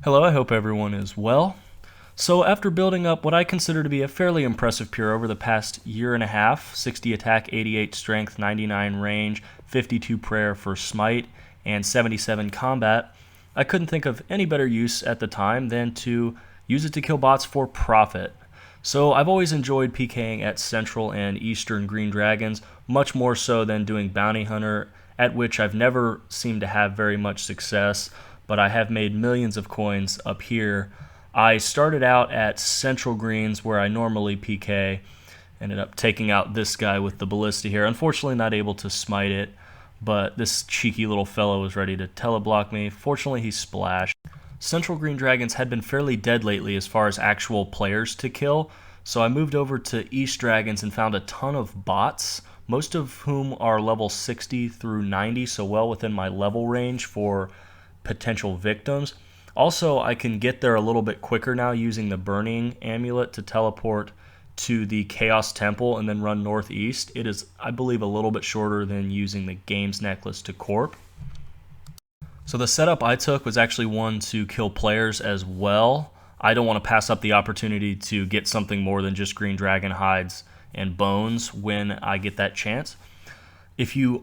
Hello, I hope everyone is well. So after building up what I consider to be a fairly impressive pure over the past year and a half, 60 attack, 88 strength, 99 range, 52 prayer for smite, and 77 combat, I couldn't think of any better use at the time than to use it to kill bots for profit. So I've always enjoyed PKing at Central and Eastern Green Dragons, much more so than doing Bounty Hunter, at which I've never seemed to have very much success, but I have made millions of coins up here. I started out at Central Greens where I normally PK, ended up taking out this guy with the ballista here. Unfortunately not able to smite it, but this cheeky little fellow was ready to teleblock me. Fortunately he splashed. Central Green Dragons had been fairly dead lately as far as actual players to kill, so I moved over to East Dragons and found a ton of bots, most of whom are level 60 through 90, so well within my level range for potential victims. Also, I can get there a little bit quicker now using the Burning Amulet to teleport to the Chaos Temple and then run northeast. It is, I believe, a little bit shorter than using the Games Necklace to Corp. So the setup I took was actually one to kill players as well. I don't want to pass up the opportunity to get something more than just Green Dragon hides and bones when I get that chance. If you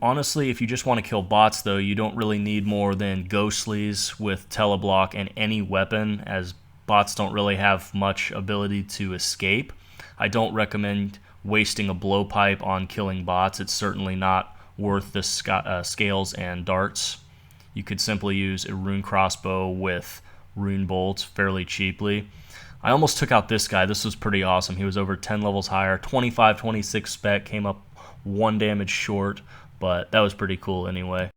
just want to kill bots though, you don't really need more than Ghostlies with teleblock and any weapon, as bots don't really have much ability to escape. I don't recommend wasting a blowpipe on killing bots. It's certainly not worth the scales and darts. You could simply use a rune crossbow with rune bolts fairly cheaply. I almost took out this guy. This was pretty awesome. He was over 10 levels higher, 25, 26 spec, came up 1 damage short, but that was pretty cool anyway.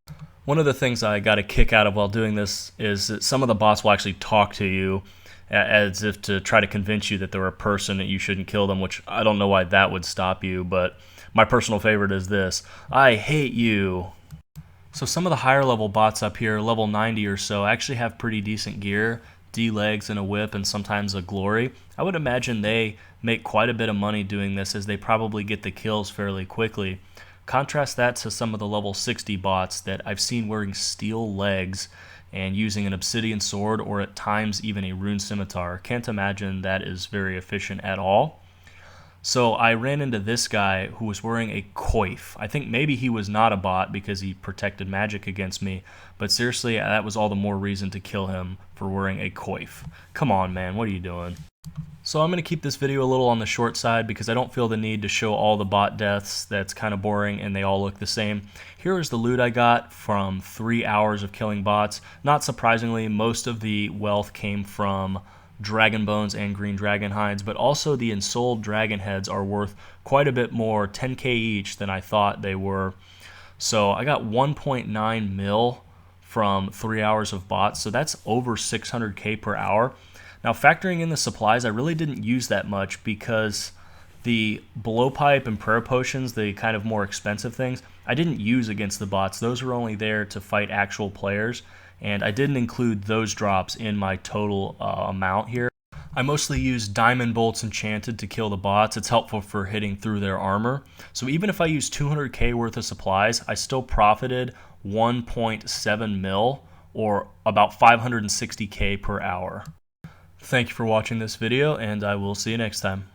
One of the things I got a kick out of while doing this is that some of the bots will actually talk to you as if to try to convince you that they're a person, that you shouldn't kill them, which I don't know why that would stop you, but my personal favorite is this: I hate you. So some of the higher level bots up here, level 90 or so, actually have pretty decent gear, D-legs and a whip and sometimes a glory. I would imagine they make quite a bit of money doing this, as they probably get the kills fairly quickly. Contrast that to some of the level 60 bots that I've seen wearing steel legs and using an obsidian sword or at times even a rune scimitar. Can't imagine that is very efficient at all. So I ran into this guy who was wearing a Coif. I think maybe he was not a bot because he protected magic against me, but seriously, that was all the more reason to kill him for wearing a Coif. Come on, man, what are you doing? So I'm going to keep this video a little on the short side because I don't feel the need to show all the bot deaths. That's kind of boring and they all look the same. Here is the loot I got from 3 hours of killing bots. Not surprisingly, most of the wealth came from dragon bones and green dragon hides, but also the ensouled dragon heads are worth quite a bit more, 10k each, than I thought they were. So I got 1.9 mil from 3 hours of bots, so that's over 600k per hour. Now factoring in the supplies, I really didn't use that much because the blowpipe and prayer potions, the kind of more expensive things, I didn't use against the bots. Those were only there to fight actual players, and I didn't include those drops in my total amount here. I mostly use diamond bolts enchanted to kill the bots. It's helpful for hitting through their armor. So even if I use 200k worth of supplies, I still profited 1.7 mil, or about 560k per hour. Thank you for watching this video, and I will see you next time.